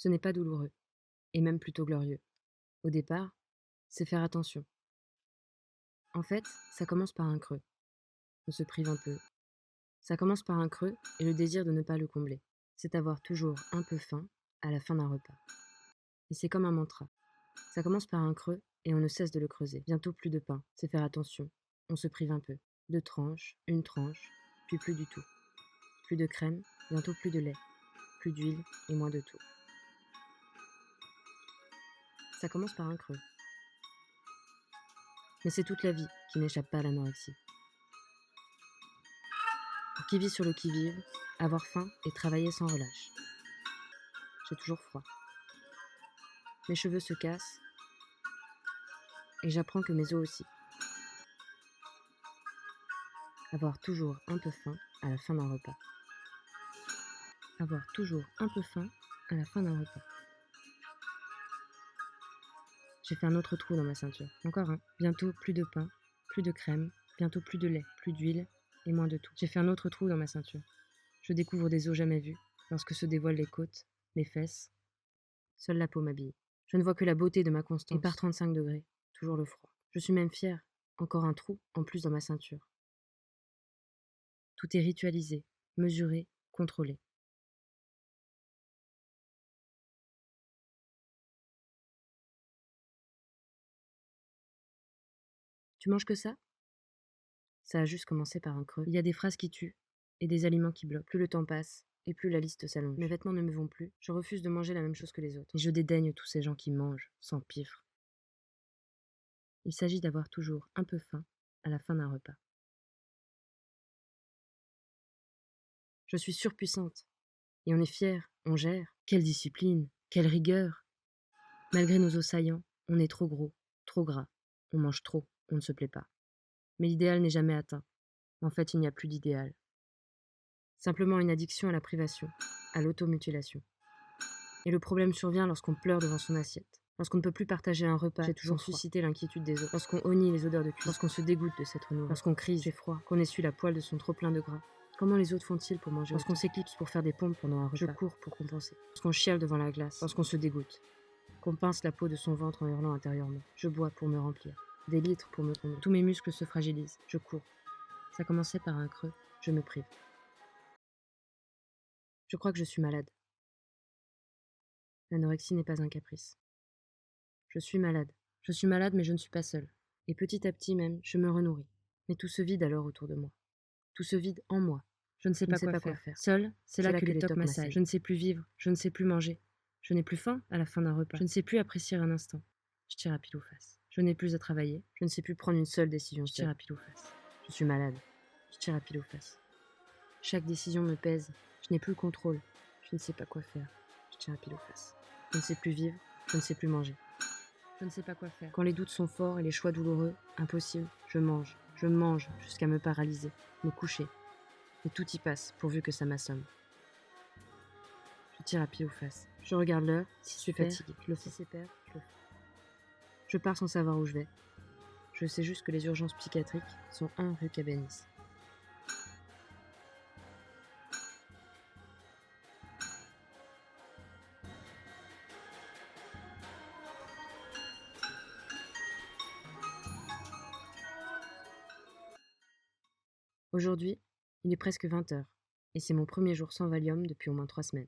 Ce n'est pas douloureux, et même plutôt glorieux. Au départ, c'est faire attention. En fait, ça commence par un creux. On se prive un peu. Ça commence par un creux et le désir de ne pas le combler. C'est avoir toujours un peu faim à la fin d'un repas. Et c'est comme un mantra. Ça commence par un creux et on ne cesse de le creuser. Bientôt plus de pain, c'est faire attention. On se prive un peu. 2 tranches, une tranche, puis plus du tout. Plus de crème, bientôt plus de lait. Plus d'huile et moins de tout. Ça commence par un creux. Mais c'est toute la vie qui n'échappe pas à l'anorexie. Pour qui vit sur le qui-vive, avoir faim et travailler sans relâche. J'ai toujours froid. Mes cheveux se cassent et j'apprends que mes os aussi. Avoir toujours un peu faim à la fin d'un repas. Avoir toujours un peu faim à la fin d'un repas. J'ai fait un autre trou dans ma ceinture. Encore un. Bientôt plus de pain, plus de crème, bientôt plus de lait, plus d'huile et moins de tout. J'ai fait un autre trou dans ma ceinture. Je découvre des os jamais vus, lorsque se dévoilent les côtes, les fesses. Seule la peau m'habille. Je ne vois que la beauté de ma constance. Et par 35 degrés, toujours le froid. Je suis même fière. Encore un trou en plus dans ma ceinture. Tout est ritualisé, mesuré, contrôlé. Tu manges que ça? Ça a juste commencé par un creux. Il y a des phrases qui tuent et des aliments qui bloquent. Plus le temps passe et plus la liste s'allonge. Mes vêtements ne me vont plus. Je refuse de manger la même chose que les autres. Et je dédaigne tous ces gens qui mangent sans pifre. Il s'agit d'avoir toujours un peu faim à la fin d'un repas. Je suis surpuissante. Et on est fier, on gère. Quelle discipline, quelle rigueur. Malgré nos os saillants, on est trop gros, trop gras. On mange trop, on ne se plaît pas. Mais l'idéal n'est jamais atteint. En fait, il n'y a plus d'idéal. Simplement une addiction à la privation, à l'automutilation. Et le problème survient lorsqu'on pleure devant son assiette. Lorsqu'on ne peut plus partager un repas, j'ai toujours suscité l'inquiétude des autres. Lorsqu'on honnit les odeurs de cuisine, lorsqu'on se dégoûte de s'être nourri, lorsqu'on crie, j'ai froid, qu'on essuie la poêle de son trop plein de gras. Comment les autres font-ils pour manger? Lorsqu'on s'éclipse pour faire des pompes pendant un repas, je cours pour compenser. Lorsqu'on chiale devant la glace, lorsqu'on se dégoûte, qu'on pince la peau de son ventre en hurlant intérieurement. Je bois pour me remplir, des litres pour me combler. Tous mes muscles se fragilisent, je cours. Ça commençait par un creux, je me prive. Je crois que je suis malade. L'anorexie n'est pas un caprice. Je suis malade. Je suis malade, mais je ne suis pas seule. Et petit à petit même, je me renourris. Mais tout se vide alors autour de moi. Tout se vide en moi. Je ne sais pas quoi faire. Seule, c'est là que les tocs m'assaillent. Je ne sais plus vivre, je ne sais plus manger. Je n'ai plus faim à la fin d'un repas. Je ne sais plus apprécier un instant. Je tire à pile ou face. Je n'ai plus à travailler. Je ne sais plus prendre une seule décision. Je tire à pile ou face. Je suis malade. Je tire à pile ou face. Chaque décision me pèse. Je n'ai plus le contrôle. Je ne sais pas quoi faire. Je tire à pile ou face. Je ne sais plus vivre. Je ne sais plus manger. Je ne sais pas quoi faire. Quand les doutes sont forts et les choix douloureux, impossible, je mange jusqu'à me paralyser, me coucher. Et tout y passe, pourvu que ça m'assomme. Je tire à pied aux fesses. Je regarde l'heure, si je suis fatiguée, je le fais. Si c'est père, je le fais. Je pars sans savoir où je vais. Je sais juste que les urgences psychiatriques sont 1 rue Cabanis. Aujourd'hui, il est presque 20 heures, et c'est mon premier jour sans Valium depuis au moins 3 semaines.